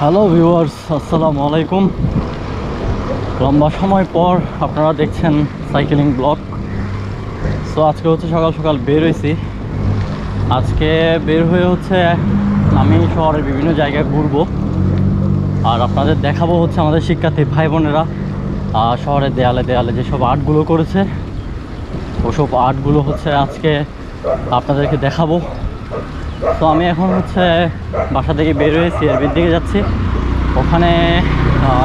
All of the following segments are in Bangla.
হ্যালো ভিউয়ার্স, আসসালামু আলাইকুম। লম্বা সময় পর আপনারা দেখছেন সাইকেলিং ব্লগ। সো আজকে হচ্ছে সকাল সকাল বের হয়েছি। আজকে বের হয়ে হচ্ছে আমি শহরের বিভিন্ন জায়গায় ঘুরবো আর আপনাদের দেখাবো হচ্ছে আমাদের শিক্ষার্থী ভাই বোনেরা শহরের দেয়ালে দেয়ালে যেসব আর্টগুলো করেছে ওসব আর্টগুলো হচ্ছে আজকে আপনাদেরকে দেখাবো। তো আমি এখন হচ্ছে বাসা থেকে বের হয়েছি, এরবির দিকে যাচ্ছি। ওখানে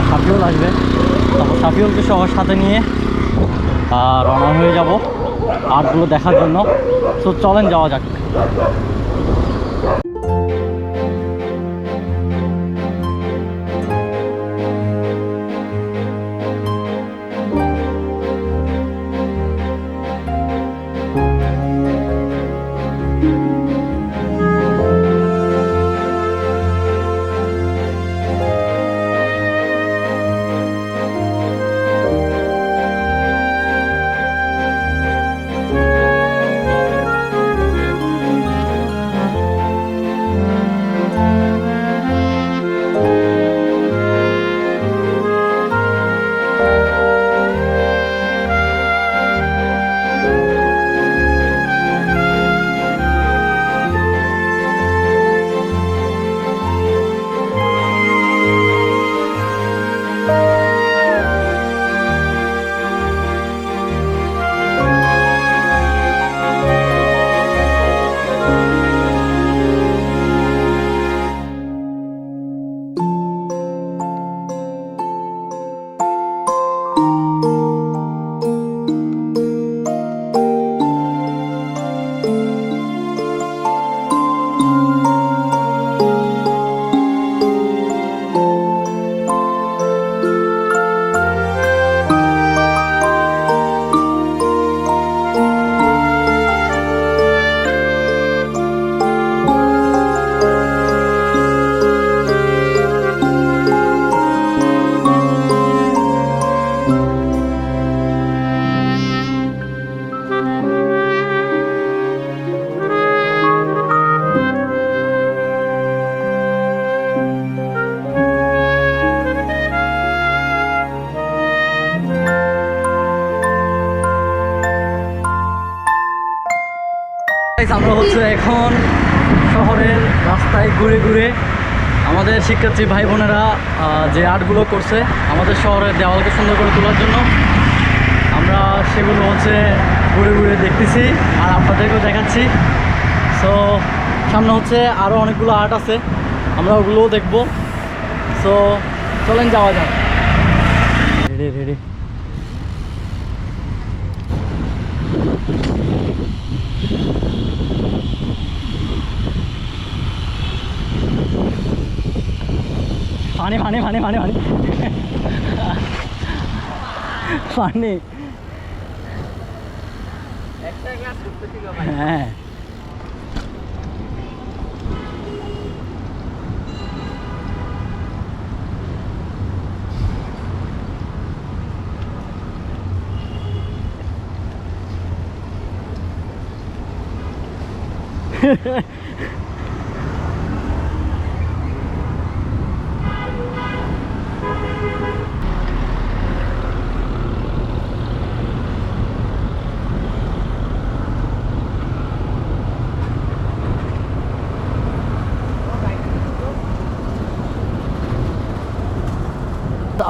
সাফিউল আসবে, তারপর সাফিউলকে সবার সাথে নিয়ে রওনা হয়ে যাব আর্টগুলো দেখার জন্য। তো চলেন যাওয়া যাক। আমরা হচ্ছে এখন শহরের রাস্তায় ঘুরে ঘুরে আমাদের শিক্ষার্থী ভাই বোনেরা যে আর্টগুলো করছে আমাদের শহরের দেওয়ালকে সুন্দর করে তোলার জন্য, আমরা সেগুলো হচ্ছে ঘুরে ঘুরে দেখতেছি আর আপনাদেরকেও দেখাচ্ছি। সো সামনে হচ্ছে আরও অনেকগুলো আর্ট আছে, আমরা ওগুলোও দেখবো। সো চলেন যাওয়া যাক। Ready ready. পানি পানি পানি পানি পানি পানি। হ্যাঁ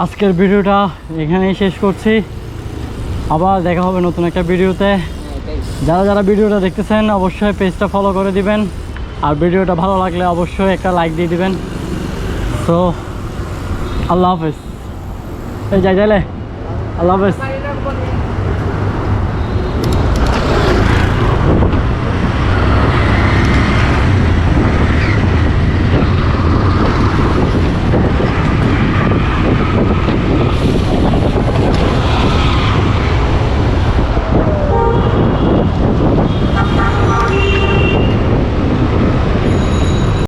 আজকের ভিডিওটা এখানেই শেষ করছি। আবার দেখা হবে নতুন একটা ভিডিওতে। যারা যারা ভিডিওটা দেখতেছেন অবশ্যই পেজটা ফলো করে দিবেন আর ভিডিওটা ভালো লাগলে অবশ্যই একটা লাইক দিয়ে দিবেন। সো আল্লাহ হাফেজ। এই যাই যাইলে আল্লাহ হাফেজ।